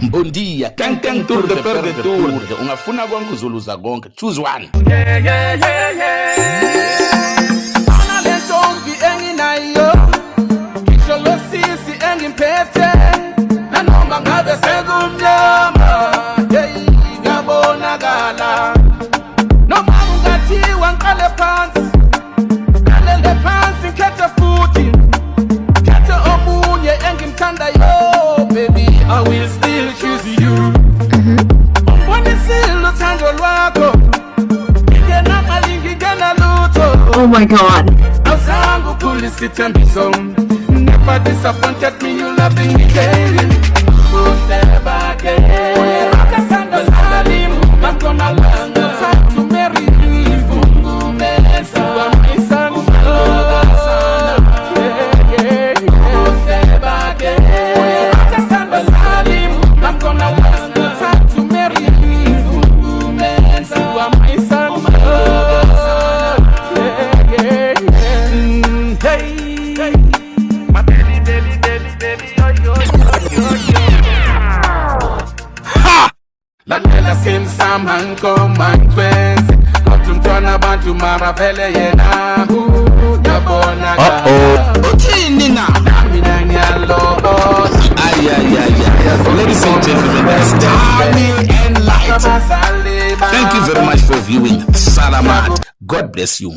Mbondia, kang tour de perde tour. Ungafuna kwangu zuluza konke. Choose one. Ana le ntombi enginayo. Ngisho lo sisi engimphethe. Nanoma ngabe sekumnyama. Hey, ngabonakala. Noma ungathiwa ngiqale phansi. Qalele phansi ngikhethe futhi. Khethe omunye engimthandayo, baby. I will still choose you. Oh my God. Never disappointed me, you loving me daily. I'm gonna learn to marry you. I'm gonna learn to marry you. My son. Hey, my baby, ha! Lalela simsama nkoma ntwenze Kotumtwana bantu maravele yena Yabona Uthini na? Mina ngiyalobo Ladies and gentlemen, that's Timing and Light. Thank you very much for viewing. Salamat. God bless you.